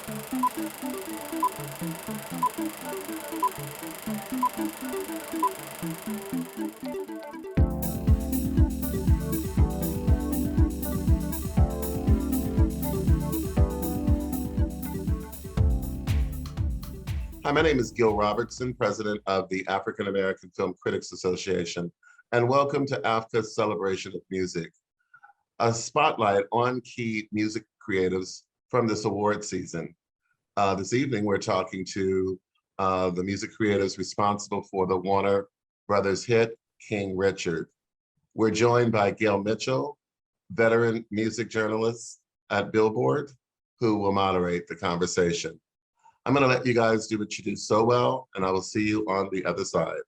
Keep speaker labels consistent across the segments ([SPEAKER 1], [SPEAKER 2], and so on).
[SPEAKER 1] Hi, my name is Gail Robertson, president of the African American Film Critics Association, and welcome to AAFCA's Celebration of Music, a spotlight on key music creatives from this award season. This evening, we're talking to the music creatives responsible for the Warner Brothers hit, King Richard. We're joined by Gail Mitchell, veteran music journalist at Billboard, who will moderate the conversation. I'm going to let you guys do what you do so well, and I will see you on the other side.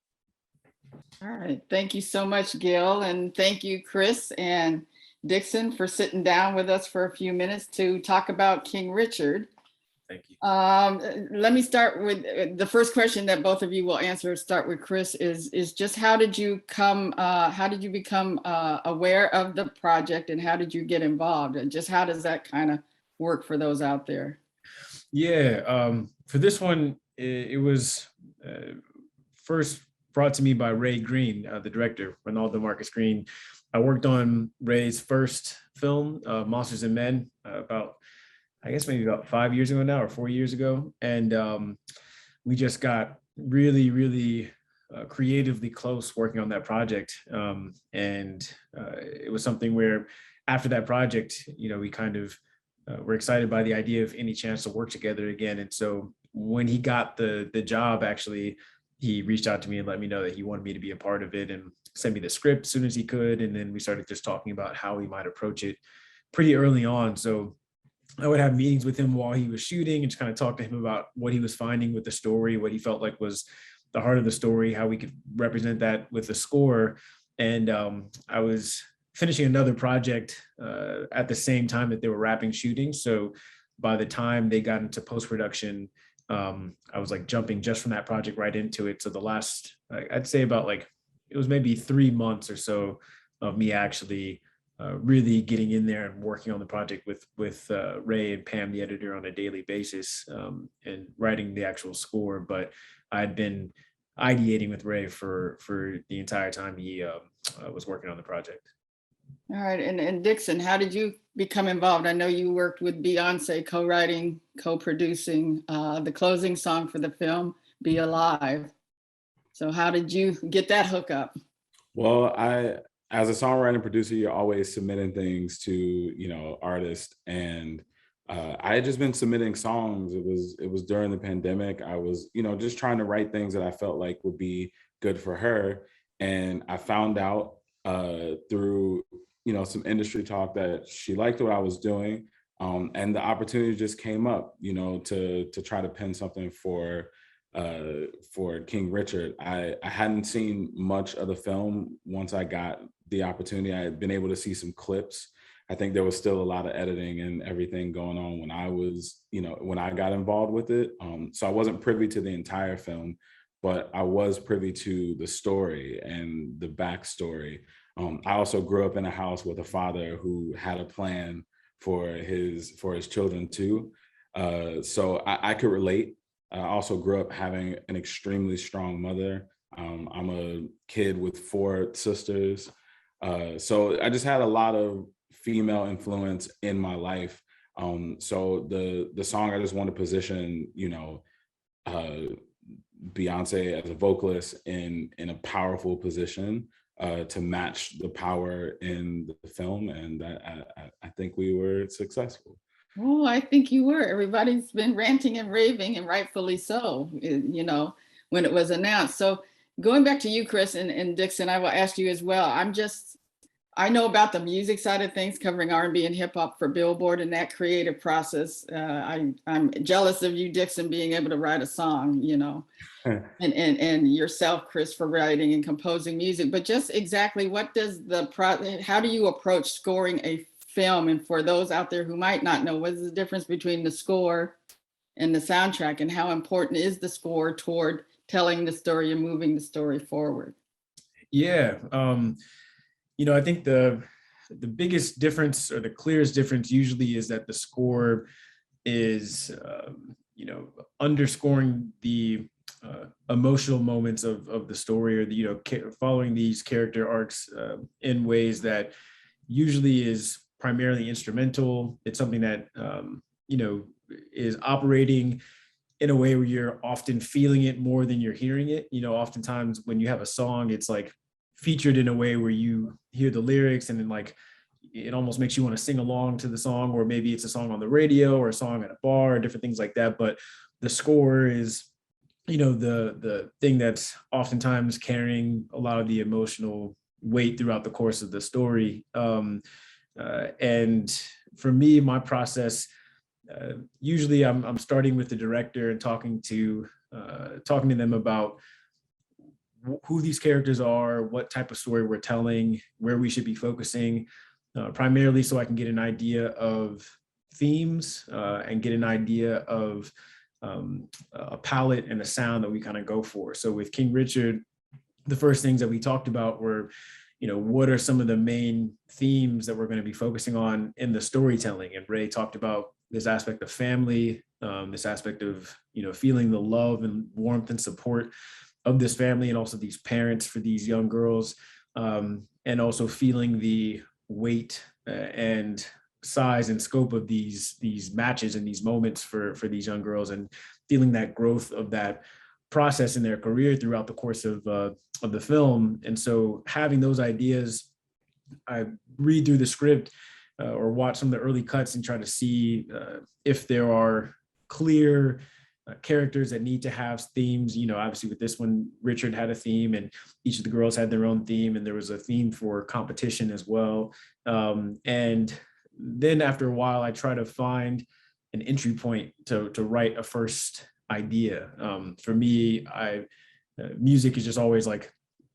[SPEAKER 2] All right. Thank you so much, Gail. And thank you, KRIS and DIXSON, for sitting down with us for a few minutes to talk about King Richard.
[SPEAKER 3] Thank you.
[SPEAKER 2] Let me start with the first question that both of you will answer. Start with KRIS. Is just how did you become aware of the project, and how did you get involved? And just how does that kind of work for those out there?
[SPEAKER 3] Yeah, for this one, it was first brought to me by Ray Green, the director, Ronaldo Marcus Green. I worked on Ray's first film, Monsters and Men, maybe about 5 years ago now, or 4 years ago. And we just got really, really creatively close working on that project. It was something where after that project, we kind of we're excited by the idea of any chance to work together again. And so when he got the job, actually, he reached out to me and let me know that he wanted me to be a part of it and sent me the script as soon as he could. And then we started just talking about how we might approach it pretty early on. So I would have meetings with him while he was shooting and just kind of talk to him about what he was finding with the story, what he felt like was the heart of the story, how we could represent that with the score. And I was finishing another project at the same time that they were wrapping shooting. So by the time they got into post-production, I was like jumping just from that project right into it. So the last, I'd say about it was maybe 3 months or so of me actually really getting in there and working on the project with Ray and Pam, the editor, on a daily basis, and writing the actual score. But I'd been ideating with Ray for the entire time he was working on the project.
[SPEAKER 2] All right, and DIXSON, how did you become involved? I know you worked with Beyonce, co-writing, co-producing the closing song for the film, Be Alive. So how did you get that hookup?
[SPEAKER 4] Well, as a songwriter and producer, you're always submitting things to, artists. And I had just been submitting songs. It was during the pandemic. I was, just trying to write things that I felt like would be good for her. And I found out through some industry talk that she liked what I was doing, and the opportunity just came up to try to pen something for King Richard. I hadn't seen much of the film. Once I got the opportunity, I had been able to see some clips. I think there was still a lot of editing and everything going on when I got involved with it. So I wasn't privy to the entire film, but I was privy to the story and the backstory. I also grew up in a house with a father who had a plan for his children too. So I could relate. I also grew up having an extremely strong mother. I'm a kid with 4 sisters. So I just had a lot of female influence in my life. So the song, I just want to position, Beyonce as a vocalist in a powerful position to match the power in the film, and I think we were successful.
[SPEAKER 2] Oh, I think you were. Everybody's been ranting and raving, and rightfully so, when it was announced. So going back to you, KRIS, and DIXSON, I will ask you as well. I know about the music side of things, covering R&B and hip hop for Billboard and that creative process. I'm jealous of you, DIXSON, being able to write a song, and yourself, KRIS, for writing and composing music. But just exactly what does how do you approach scoring a film? And for those out there who might not know, what is the difference between the score and the soundtrack, and how important is the score toward telling the story and moving the story forward?
[SPEAKER 3] Yeah. I think the biggest difference, or the clearest difference, usually is that the score is, underscoring the emotional moments of the story, or following these character arcs in ways that usually is primarily instrumental. It's something that is operating in a way where you're often feeling it more than you're hearing it. Oftentimes when you have a song, it's like featured in a way where you hear the lyrics and then like it almost makes you want to sing along to the song, or maybe it's a song on the radio or a song at a bar or different things like that. But the score is, the thing that's oftentimes carrying a lot of the emotional weight throughout the course of the story. And for me, my process, usually I'm starting with the director and talking to them about who these characters are, what type of story we're telling, where we should be focusing, primarily so I can get an idea of themes and get an idea of a palette and a sound that we kind of go for. So with King Richard, the first things that we talked about were, what are some of the main themes that we're going to be focusing on in the storytelling? And Ray talked about this aspect of family, this aspect of, feeling the love and warmth and support of this family, and also these parents for these young girls, and also feeling the weight and size and scope of these matches and these moments for these young girls, and feeling that growth of that process in their career throughout the course of the film. And so having those ideas, I read through the script or watch some of the early cuts and try to see if there are clear characters that need to have themes. Obviously with this one, Richard had a theme and each of the girls had their own theme, and there was a theme for competition as well. And then after a while, I try to find an entry point to write a first idea. For me, music is just always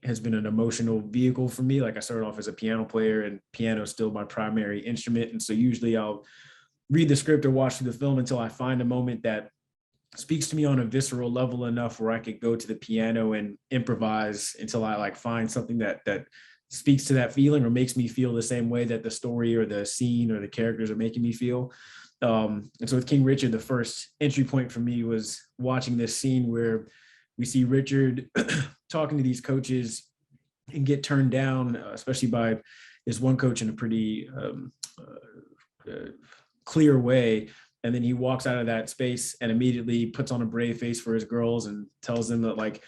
[SPEAKER 3] has been an emotional vehicle for me. Like I started off as a piano player, and piano is still my primary instrument. And so usually I'll read the script or watch through the film until I find a moment that speaks to me on a visceral level enough where I could go to the piano and improvise until I find something that speaks to that feeling or makes me feel the same way that the story or the scene or the characters are making me feel. And so with King Richard, the first entry point for me was watching this scene where we see Richard talking to these coaches and get turned down, especially by this one coach in a pretty clear way. And then he walks out of that space and immediately puts on a brave face for his girls and tells them that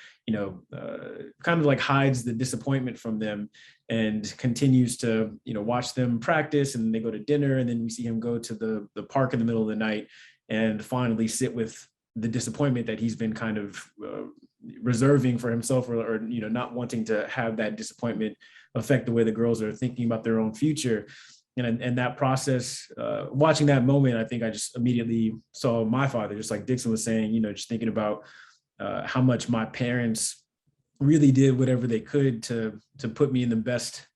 [SPEAKER 3] kind of hides the disappointment from them and continues to, watch them practice, and they go to dinner, and then we see him go to the park in the middle of the night and finally sit with the disappointment that he's been kind of reserving for himself, or not wanting to have that disappointment affect the way the girls are thinking about their own future. And that process, watching that moment, I think I just immediately saw my father, just like DIXSON was saying, just thinking about how much my parents really did whatever they could to put me in the best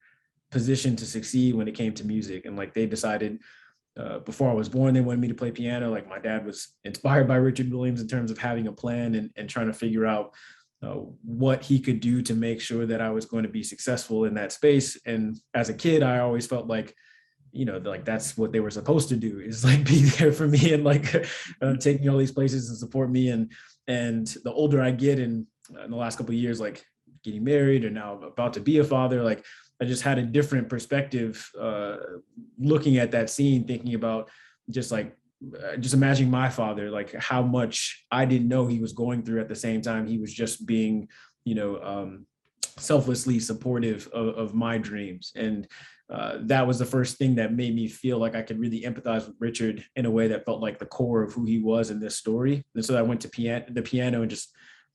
[SPEAKER 3] position to succeed when it came to music. And they decided before I was born, they wanted me to play piano. My dad was inspired by Richard Williams in terms of having a plan and trying to figure out what he could do to make sure that I was going to be successful in that space. And as a kid, I always felt that's what they were supposed to do, is be there for me and take me all these places and support me. And the older I get, in the last couple of years, getting married and now about to be a father, I just had a different perspective looking at that scene, thinking about just imagining my father, how much I didn't know he was going through at the same time he was just being, selflessly supportive of my dreams. And that was the first thing that made me feel like I could really empathize with Richard in a way that felt like the core of who he was in this story. And so I went to the piano and just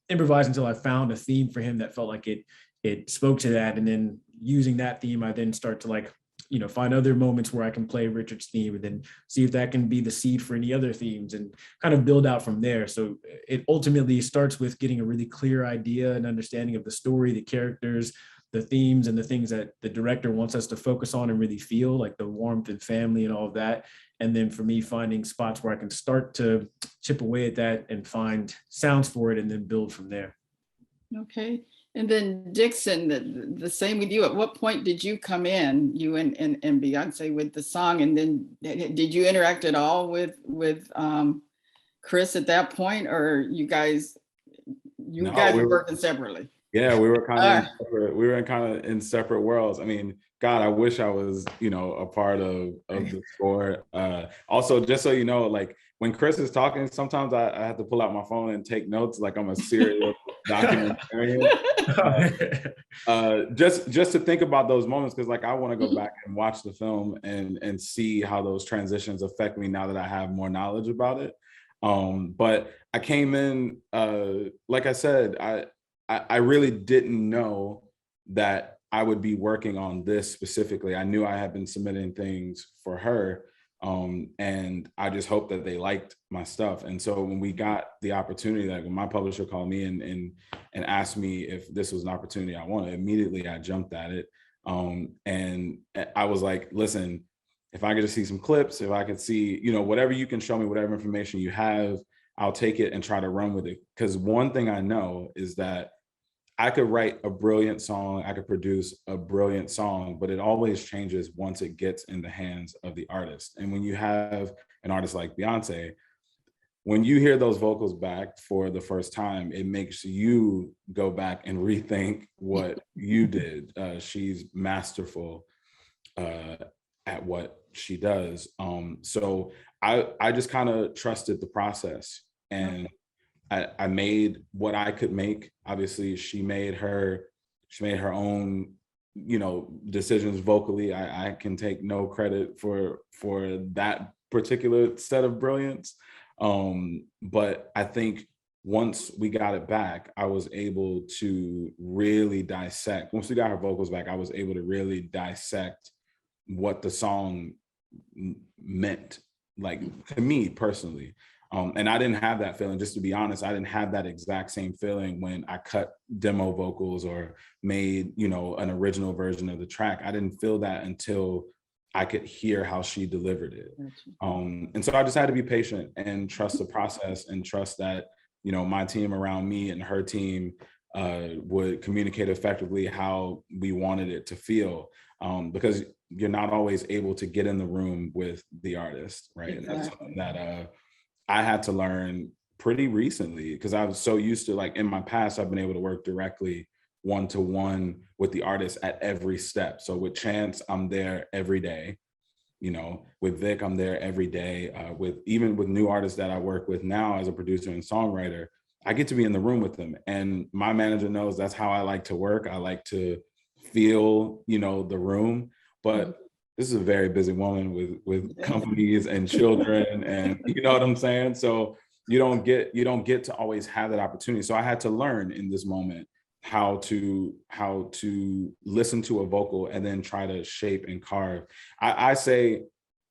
[SPEAKER 3] improvised until I found a theme for him that felt like it spoke to that. And then using that theme, I then start to find other moments where I can play Richard's theme and then see if that can be the seed for any other themes and kind of build out from there. So it ultimately starts with getting a really clear idea and understanding of the story, the characters, the themes, and the things that the director wants us to focus on and really feel, like the warmth and family and all of that. And then for me, finding spots where I can start to chip away at that and find sounds for it and then build from there.
[SPEAKER 2] Okay. And then DIXSON, the same with you. At what point did you come in, you and Beyonce, with the song? And then did you interact at all with KRIS at that point, or you guys were working separately?
[SPEAKER 4] Yeah, we were kind of in separate worlds. I mean, God, I wish I was, a part of the score. Also, just so you know, like when KRIS is talking, sometimes I have to pull out my phone and take notes, like I'm a serial documentarian. Just to think about those moments, because like I want to go back and watch the film and see how those transitions affect me now that I have more knowledge about it. But I came in, like I said, I really didn't know that I would be working on this specifically. I knew I had been submitting things for her, and I just hoped that they liked my stuff. And so when we got the opportunity, like when my publisher called me and asked me if this was an opportunity I wanted, immediately I jumped at it. And I was like, listen, if I could just see some clips, if I could see, whatever you can show me, whatever information you have, I'll take it and try to run with it. Because one thing I know is that I could write a brilliant song, I could produce a brilliant song, but it always changes once it gets in the hands of the artist. And when you have an artist like Beyonce, when you hear those vocals back for the first time, it makes you go back and rethink what you did. She's masterful at what she does. So I just kind of trusted the process, and I made what I could make. Obviously, she made her own, decisions vocally. I can take no credit for that particular set of brilliance. But I think once we got it back, I was able to really dissect. Once we got her vocals back, I was able to really dissect what the song meant, like to me personally. And I didn't have that feeling, just to be honest. I didn't have that exact same feeling when I cut demo vocals or made, an original version of the track. I didn't feel that until I could hear how she delivered it. And so I just had to be patient and trust the process and trust that, my team around me and her team would communicate effectively how we wanted it to feel. Because you're not always able to get in the room with the artist, right? Exactly. And that's something that I had to learn pretty recently, because I was so used to, like in my past, I've been able to work directly one-to-one with the artist at every step. So with Chance, I'm there every day. With Vic, I'm there every day. Even with new artists that I work with now as a producer and songwriter, I get to be in the room with them. And my manager knows that's how I like to work. I like to feel, the room. But this is a very busy woman with companies and children, and you know what I'm saying? So you don't get to always have that opportunity. So I had to learn in this moment how to listen to a vocal and then try to shape and carve. I say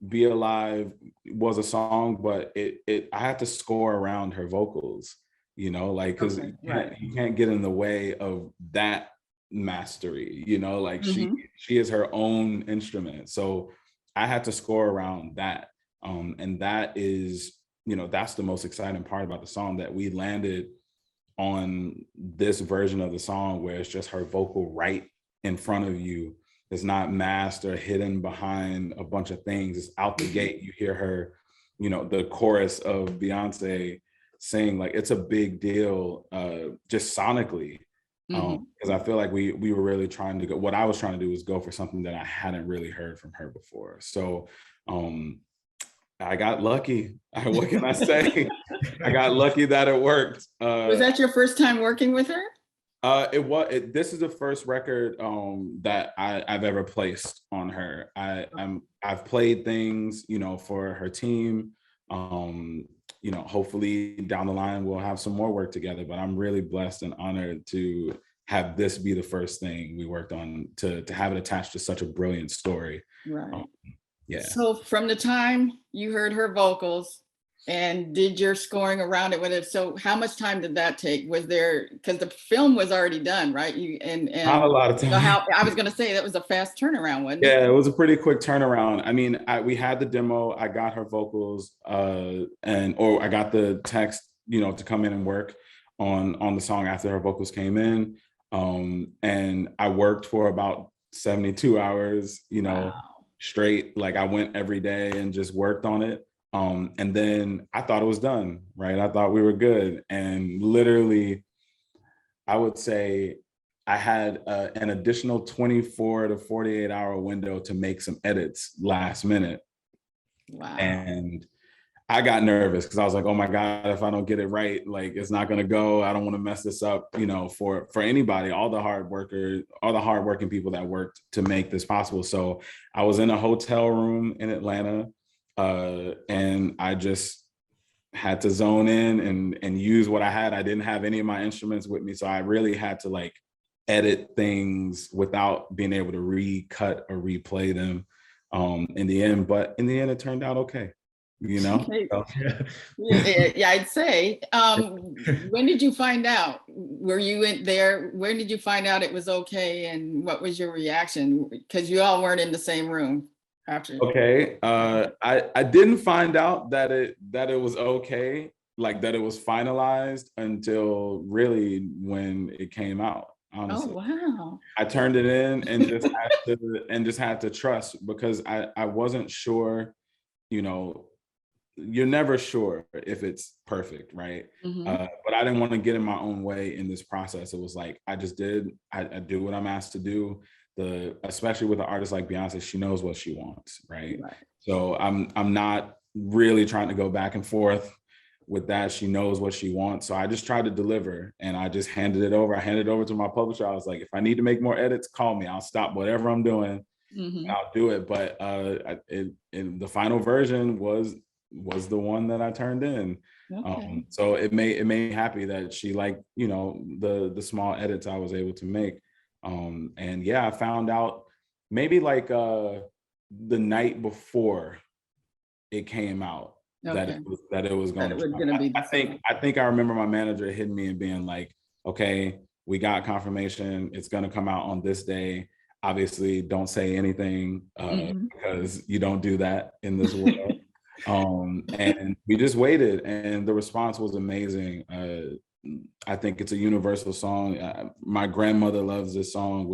[SPEAKER 4] Be Alive was a song, but I had to score around her vocals, because you can't get in the way of that mastery, like she is her own instrument. So I had to score around that. And that is, that's the most exciting part about the song, that we landed on this version of the song where it's just her vocal right in front of you. It's not masked or hidden behind a bunch of things. It's out the gate. You hear her, the chorus of Beyonce sing, like it's a big deal, just sonically. Because I feel like we were really trying to go, what I was trying to do was go for something that I hadn't really heard from her before. So I got lucky. What can I say? I got lucky that it worked.
[SPEAKER 2] Was that your first time working with her?
[SPEAKER 4] This is the first record that I've ever placed on her. I've played things, for her team. Hopefully down the line we'll have some more work together, but I'm really blessed and honored to have this be the first thing we worked on, to have it attached to such a brilliant story.
[SPEAKER 2] Right.
[SPEAKER 4] Yeah.
[SPEAKER 2] So from the time you heard her vocals and did your scoring around it with it, so how much time did that take? Was there, because the film was already done, right?
[SPEAKER 4] Not a lot of time.
[SPEAKER 2] I was going to say that was a fast turnaround, wasn't it?
[SPEAKER 4] Yeah, it was a pretty quick turnaround. I mean, we had the demo, I got her vocals, or I got the text, to come in and work on the song after her vocals came in. And I worked for about 72 hours,
[SPEAKER 2] Wow.
[SPEAKER 4] straight. Like I went every day and just worked on it. And then I thought it was done, right? I thought we were good. And literally, I would say I had an additional 24 to 48 hour window to make some edits last minute.
[SPEAKER 2] Wow.
[SPEAKER 4] And I got nervous because I was like, oh my God, if I don't get it right, like it's not gonna go. I don't want to mess this up, for anybody, all the hardworking people that worked to make this possible. So I was in a hotel room in Atlanta, and I just had to zone in and use what I had. I didn't have any of my instruments with me. So I really had to like edit things without being able to recut or replay them in the end. But in the end, it turned out okay.
[SPEAKER 2] Okay.
[SPEAKER 4] So.
[SPEAKER 2] Yeah, I'd say. When did you find out? Were you in there? When did you find out it was okay? And what was your reaction? Because you all weren't in the same room after.
[SPEAKER 4] Okay. I didn't find out that it was okay, like that it was finalized until really when it came out. Honestly.
[SPEAKER 2] Oh wow.
[SPEAKER 4] I turned it in and just had to trust, because I wasn't sure, you're never sure if it's perfect, right? But I didn't want to get in my own way in this process. It was like I do what I'm asked to do. Especially with an artist like Beyonce, she knows what she wants, right? So I'm not really trying to go back and forth with that. She knows what she wants. So I just tried to deliver, and I just handed it over. I handed it over to my publisher. I was like, if I need to make more edits, call me. I'll stop whatever I'm doing. And I'll do it. But the final version was the one that I turned in. Okay. So it made me happy that she liked, the small edits I was able to make. And yeah, I found out maybe like the night before it came out. Okay. that it was going to be. I think I remember my manager hitting me and being like, okay, we got confirmation. It's going to come out on this day. Obviously, don't say anything because you don't do that in this world. And we just waited, and the response was amazing. I think it's a universal song. My grandmother loves this song,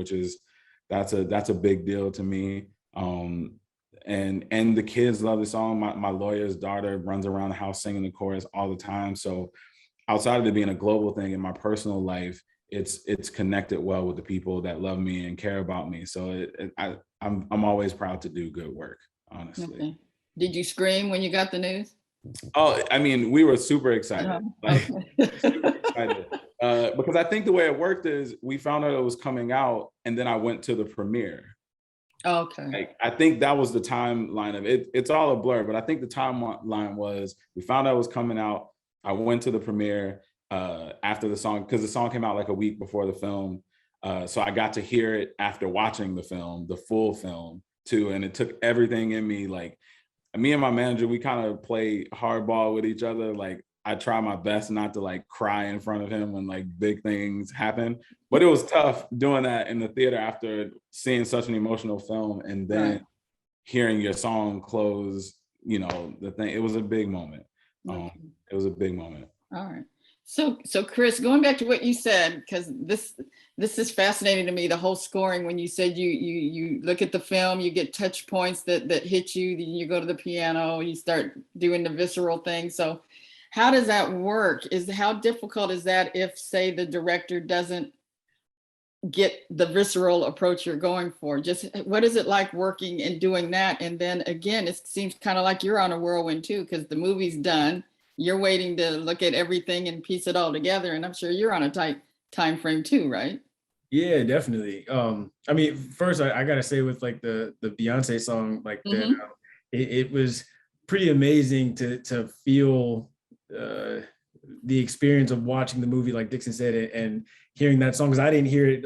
[SPEAKER 4] that's a big deal to me. And the kids love the song. My lawyer's daughter runs around the house singing the chorus all the time. So outside of it being a global thing, in my personal life, it's connected well with the people that love me and care about me. So I'm always proud to do good work, honestly. Okay.
[SPEAKER 2] Did you scream when you got the news?
[SPEAKER 4] Oh, I mean, we were super excited. Super excited. Because I think the way it worked is we found out it was coming out, and then I went to the premiere.
[SPEAKER 2] Okay.
[SPEAKER 4] I think that was the timeline of it. It's all a blur, but I think the timeline was we found out it was coming out. I went to the premiere after the song, because the song came out like a week before the film. So I got to hear it after watching the film, the full film too. And it took everything in me. Like, me and my manager, we kind of play hardball with each other. Like, I try my best not to like cry in front of him when like big things happen, but it was tough doing that in the theater after seeing such an emotional film and then hearing your song close, the thing. It was a big moment. It was a big moment.
[SPEAKER 2] All right. So KRIS, going back to what you said, because this is fascinating to me, the whole scoring, when you said you look at the film, you get touch points that hit you, then you go to the piano, you start doing the visceral thing. So how does that work? How difficult is that if, say, the director doesn't get the visceral approach you're going for? Just what is it like working and doing that? And then again, it seems kind of like you're on a whirlwind too, because the movie's done. You're waiting to look at everything and piece it all together. And I'm sure you're on a tight time frame too, right?
[SPEAKER 3] Yeah, definitely. I mean, first I gotta say with like the Beyonce song, like it was pretty amazing to feel the experience of watching the movie, like DIXSON said, and hearing that song, because I didn't hear it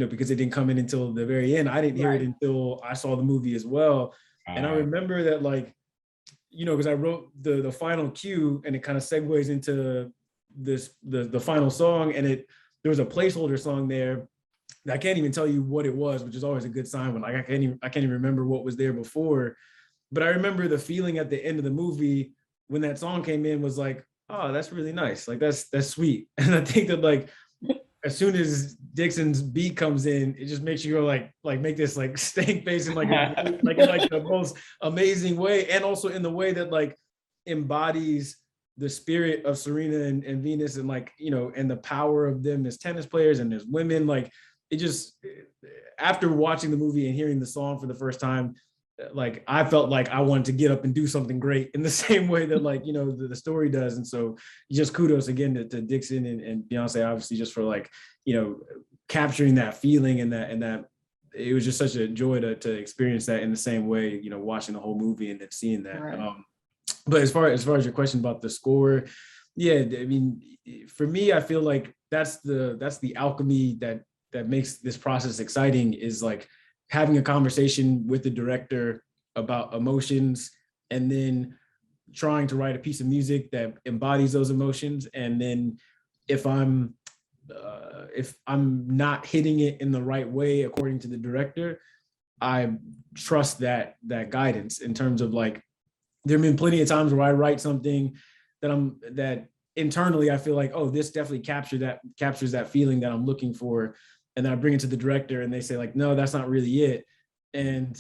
[SPEAKER 3] because it didn't come in until the very end. I didn't hear it until I saw the movie as well. And I remember that because I wrote the final cue, and it kind of segues into the final song, and there was a placeholder song there. I can't even tell you what it was, which is always a good sign when I can't even remember what was there before. But I remember the feeling at the end of the movie when that song came in was like, oh, that's really nice. Like that's sweet. And I think that as soon as DIXSON's beat comes in, it just makes you go like make this like stank face in like in like the most amazing way, and also in the way that like embodies the spirit of Serena and Venus, and like, you know, and the power of them as tennis players and as women. Like it just, after watching the movie and hearing the song for the first time, like I felt like I wanted to get up and do something great in the same way that, like, you know, the story does. And so just kudos again to DIXSON and Beyonce, obviously, just for like, you know, capturing that feeling, and that it was just such a joy to experience that in the same way, you know, watching the whole movie and then seeing that.
[SPEAKER 2] Right.
[SPEAKER 3] But as far as your question about the score, yeah, I mean, for me, I feel like that's the alchemy that makes this process exciting, is like having a conversation with the director about emotions, and then trying to write a piece of music that embodies those emotions. And then if I'm not hitting it in the right way according to the director, I trust that guidance, in terms of like, there have been plenty of times where I write something that internally I feel like, oh, this definitely captures that feeling that I'm looking for. And then I bring it to the director and they say like, no, that's not really it. And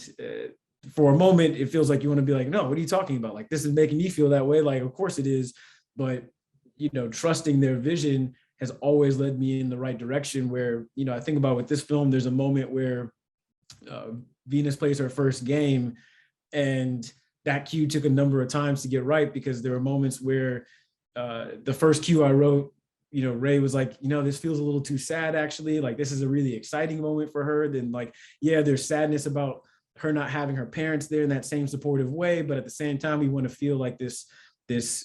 [SPEAKER 3] for a moment, it feels like you want to be like, no, what are you talking about? Like, this is making me feel that way. Like, of course it is. But, you know, trusting their vision has always led me in the right direction, where, you know, I think about with this film, there's a moment where Venus plays her first game, and that cue took a number of times to get right, because there were moments where the first cue I wrote, you know, Ray was like, you know, this feels a little too sad, actually. Like, this is a really exciting moment for her. Then, like, yeah, there's sadness about her not having her parents there in that same supportive way. But at the same time, we want to feel like this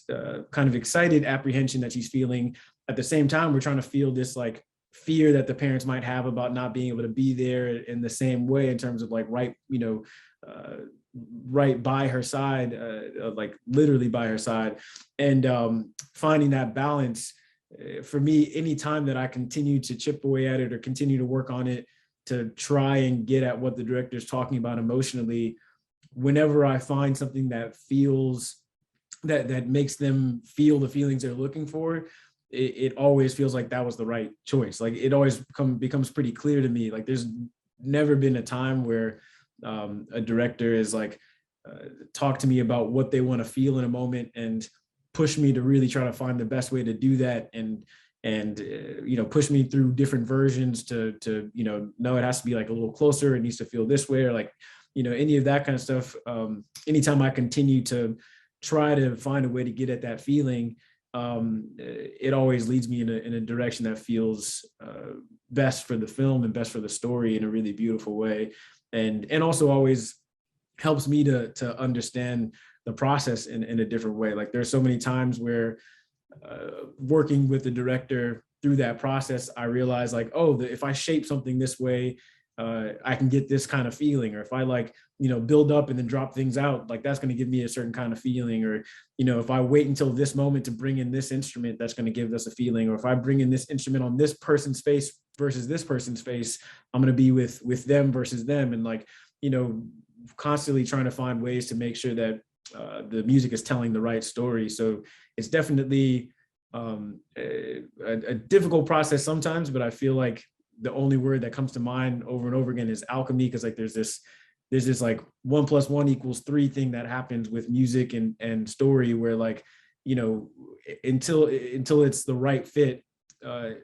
[SPEAKER 3] kind of excited apprehension that she's feeling. At the same time, we're trying to feel this like fear that the parents might have about not being able to be there in the same way, in terms of like, right, you know, right by her side, like literally by her side. And finding that balance, for me, anytime that I continue to chip away at it or continue to work on it to try and get at what the director's talking about emotionally, whenever I find something that feels that makes them feel the feelings they're looking for, it always feels like that was the right choice. Like, it always becomes pretty clear to me. Like, there's never been a time where a director is like, talk to me about what they want to feel in a moment and push me to really try to find the best way to do that, and you know, push me through different versions to you know, no, it has to be like a little closer, it needs to feel this way, or like, you know, any of that kind of stuff. Anytime I continue to try to find a way to get at that feeling, it always leads me in a direction that feels best for the film and best for the story in a really beautiful way, and also always helps me to understand the process in a different way. Like, there's so many times where working with the director through that process, I realize like, oh, if I shape something this way, I can get this kind of feeling. Or if I like, you know, build up and then drop things out, like that's going to give me a certain kind of feeling. Or, you know, if I wait until this moment to bring in this instrument, that's going to give us a feeling. Or if I bring in this instrument on this person's face versus this person's face, I'm going to be with them versus them. And like, you know, constantly trying to find ways to make sure that the music is telling the right story. So it's definitely a difficult process sometimes, but I feel like the only word that comes to mind over and over again is alchemy, because like there's this like 1 + 1 = 3 thing that happens with music and story, where like, you know, until it's the right fit,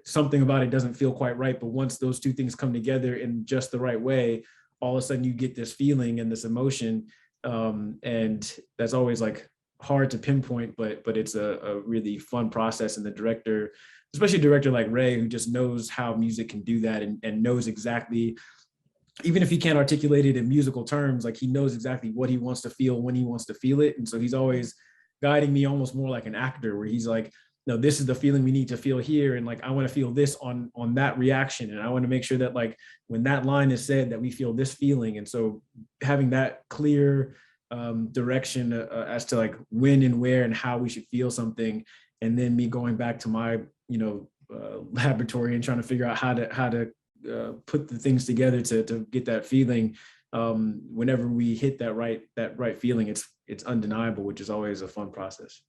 [SPEAKER 3] something about it doesn't feel quite right. But once those two things come together in just the right way, all of a sudden you get this feeling and this emotion. And that's always like hard to pinpoint, but it's a really fun process. And the director, especially a director like Ray, who just knows how music can do that, and knows exactly, even if he can't articulate it in musical terms, like he knows exactly what he wants to feel when he wants to feel it. And so he's always guiding me almost more like an actor, where he's like, no, this is the feeling we need to feel here. And like, I want to feel this on that reaction. And I want to make sure that like, when that line is said, that we feel this feeling. And so having that clear direction as to like when and where and how we should feel something. And then me going back to my, you know, laboratory and trying to figure out how to put the things together to get that feeling. Whenever we hit that right feeling, it's undeniable, which is always a fun process.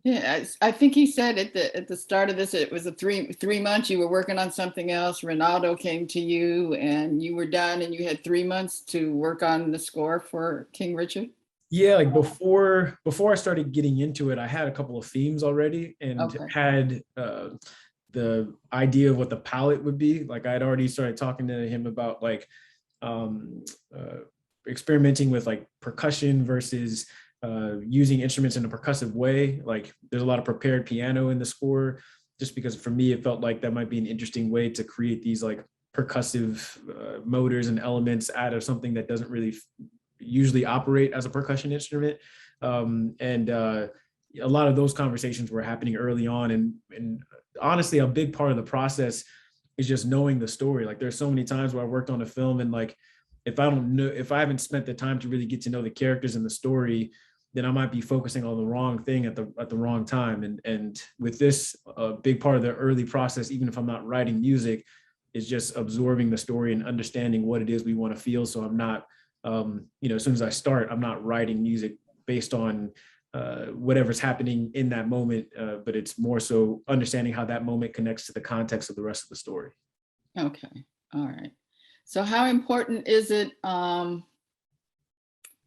[SPEAKER 2] Yeah, I think he said at the start of this, it was a three months you were working on something else. Ronaldo came to you and you were done and you had 3 months to work on the score for King Richard.
[SPEAKER 3] Yeah, like before I started getting into it, I had a couple of themes already and
[SPEAKER 2] Okay.
[SPEAKER 3] had the idea of what the palette would be. Like I'd already started talking to him about like experimenting with like percussion versus using instruments in a percussive way. Like there's a lot of prepared piano in the score, just because for me, it felt like that might be an interesting way to create these like percussive motors and elements out of something that doesn't really usually operate as a percussion instrument. A lot of those conversations were happening early on. And honestly, a big part of the process is just knowing the story. Like there's so many times where I worked on a film and like, if I haven't spent the time to really get to know the characters and the story, then I might be focusing on the wrong thing at the wrong time. And with this, a big part of the early process, even if I'm not writing music, is just absorbing the story and understanding what it is we want to feel. So I'm not, as soon as I start, I'm not writing music based on whatever's happening in that moment, but it's more so understanding how that moment connects to the context of the rest of the story.
[SPEAKER 2] Okay, all right. So how important is it,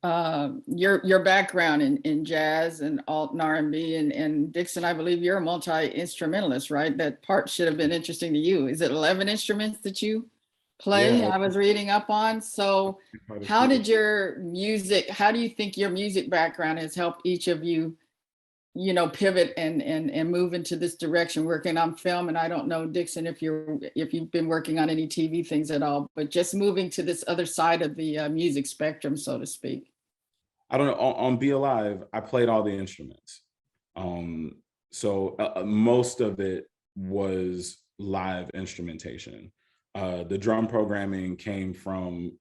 [SPEAKER 2] your background in jazz and alt and R&B and DIXSON, I believe you're a multi-instrumentalist, right? That part should have been interesting to you. Is it 11 instruments that you play?
[SPEAKER 4] Yeah.
[SPEAKER 2] I was reading up on. So how do you think your music background has helped each of you, pivot and move into this direction, working on film? And I don't know, DIXSON, if you've been working on any TV things at all, but just moving to this other side of the music spectrum, so to speak.
[SPEAKER 4] I don't know. On Be Alive, I played all the instruments. So most of it was live instrumentation. The drum programming came from,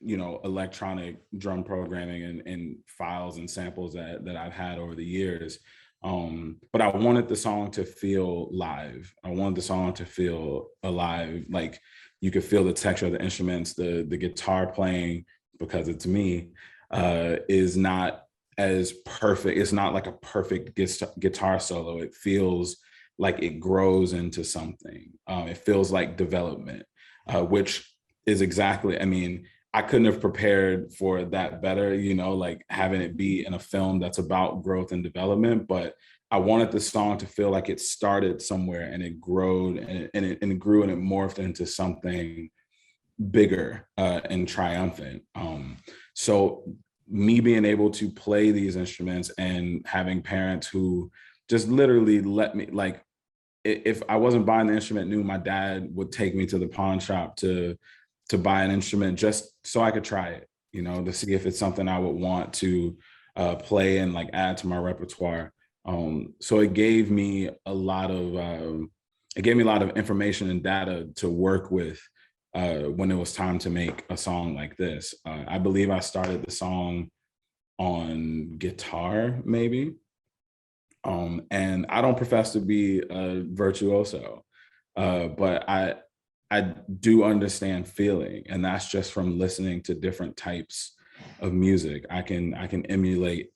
[SPEAKER 4] electronic drum programming and files and samples that I've had over the years. But I wanted the song to feel live. I wanted the song to feel alive. Like you could feel the texture of the instruments, the guitar playing, because it's me, is not as perfect. It's not like a perfect guitar solo. It feels like it grows into something. It feels like development, which is exactly, I couldn't have prepared for that better, like having it be in a film that's about growth and development. But I wanted the song to feel like it started somewhere and it grew and it grew and it morphed into something bigger and triumphant. So me being able to play these instruments and having parents who just literally let me, like, if I wasn't buying the instrument new, my dad would take me to the pawn shop to buy an instrument just so I could try it, to see if it's something I would want to play and like add to my repertoire. So it gave me a lot of information and data to work with when it was time to make a song like this. I believe I started the song on guitar, maybe. And I don't profess to be a virtuoso, but I do understand feeling, and that's just from listening to different types of music. I can emulate,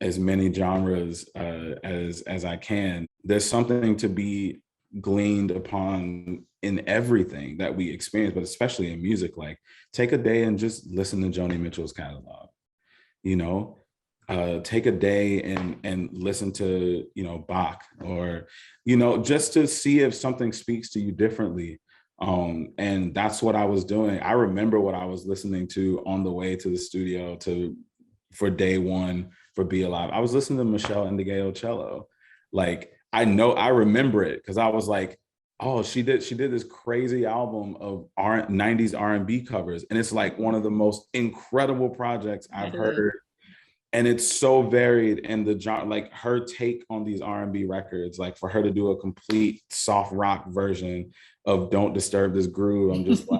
[SPEAKER 4] as many genres as I can. There's something to be gleaned upon in everything that we experience, but especially in music. Like take a day and just listen to Joni Mitchell's catalog, take a day and listen to, Bach, or, just to see if something speaks to you differently. And that's what I was doing. I remember what I was listening to on the way to the studio for day one for Be Alive. I was listening to Michelle and the Gail cello. Like, I remember it because I was like, oh, she did this crazy album of 90s R&B covers. And it's like one of the most incredible projects I've heard. And it's so varied, and the genre, like her take on these R&B records, like for her to do a complete soft rock version of Don't Disturb This Groove, I'm just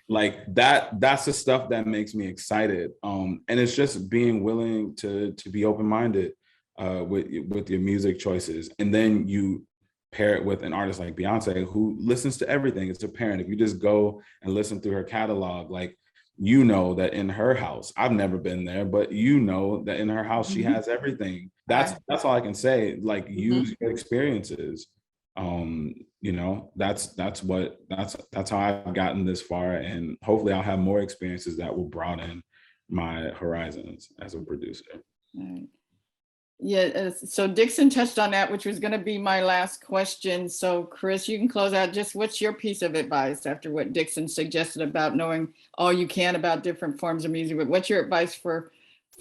[SPEAKER 4] like that's the stuff that makes me excited. And it's just being willing to be open-minded with your music choices. And then you pair it with an artist like Beyonce, who listens to everything. It's apparent if you just go and listen through her catalog, like you know that in her house, I've never been there, but you know that in her house, she has everything. That's all I can say. Like, use your experiences. You know, that's how I've gotten this far, and hopefully I'll have more experiences that will broaden my horizons as a producer.
[SPEAKER 2] Right. Yeah, so DIXSON touched on that, which was going to be my last question. So KRIS, you can close out. Just what's your piece of advice after what DIXSON suggested about knowing all you can about different forms of music? But what's your advice for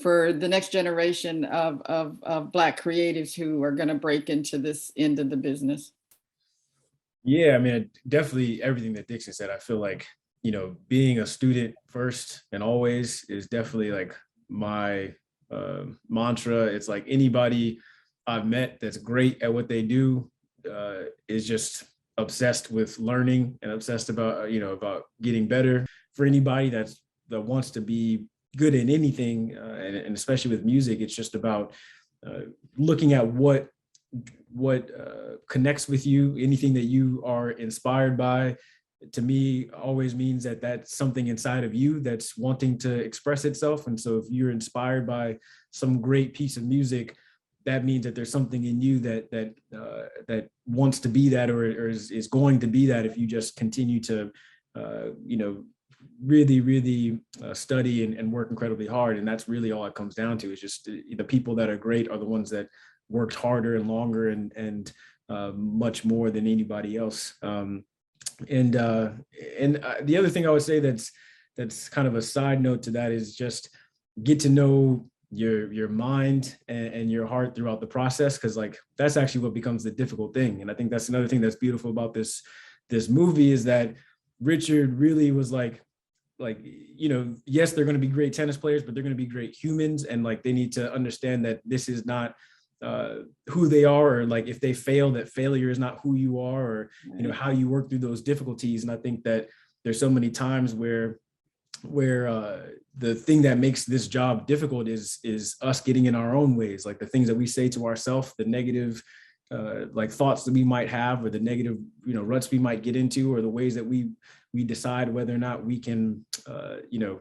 [SPEAKER 2] the next generation of Black creatives who are going to break into this end of the business?
[SPEAKER 3] Yeah, I mean, definitely everything that DIXSON said. I feel like, you know, being a student first and always is definitely like my mantra. It's like anybody I've met that's great at what they do is just obsessed with learning and obsessed about, you know, about getting better. For anybody that wants to be good in anything, and especially with music, it's just about looking at what connects with you. Anything that you are inspired by, to me, always means that that's something inside of you that's wanting to express itself. And so if you're inspired by some great piece of music, that means that there's something in you that wants to be that, or is going to be that, if you just continue to you know, really study and work incredibly hard. And that's really all it comes down to, is just the people that are great are the ones that worked harder and longer and much more than anybody else. And the other thing I would say that's kind of a side note to that is just get to know your mind and your heart throughout the process, because like that's actually what becomes the difficult thing. And I think that's another thing that's beautiful about this movie, is that Richard really was like, you know, yes, they're going to be great tennis players, but they're going to be great humans, and like they need to understand that this is not who they are, or like if they fail, that failure is not who you are, or you know, how you work through those difficulties. And I think that there's so many times where the thing that makes this job difficult is us getting in our own ways, like the things that we say to ourselves, the negative like thoughts that we might have, or the negative, you know, ruts we might get into, or the ways that we decide whether or not we can you know,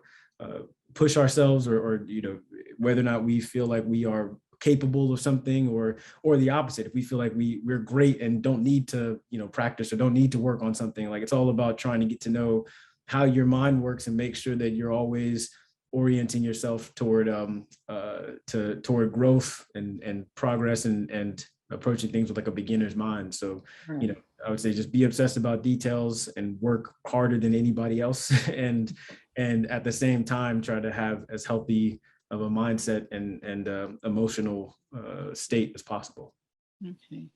[SPEAKER 3] push ourselves, or you know, whether or not we feel like we are capable of something, or the opposite, if we feel like we're great and don't need to, you know, practice or don't need to work on something. Like it's all about trying to get to know how your mind works and make sure that you're always orienting yourself toward toward growth and progress and approaching things with like a beginner's mind. So, you know, I would say just be obsessed about details and work harder than anybody else, and at the same time try to have as healthy of a mindset and emotional state as possible.
[SPEAKER 2] Okay.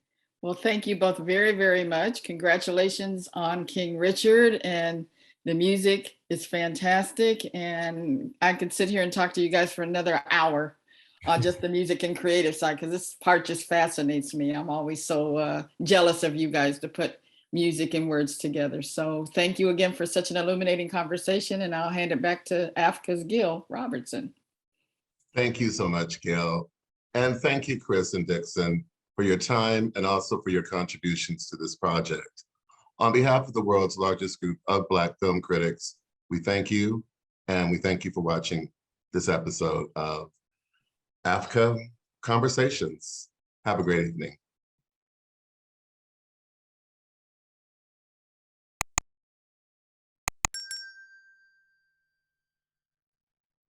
[SPEAKER 2] Well, thank you both very, very much. Congratulations on King Richard, and the music is fantastic. And I could sit here and talk to you guys for another hour on just the music and creative side, because this part just fascinates me. I'm always so jealous of you guys to put music and words together. So thank you again for such an illuminating conversation, and I'll hand it back to AAFCA's Gail Robertson.
[SPEAKER 1] Thank you so much, Gail. And thank you, KRIS and DIXSON, for your time and also for your contributions to this project. On behalf of the world's largest group of Black film critics, we thank you, and we thank you for watching this episode of AAFCA Conversations. Have a great evening.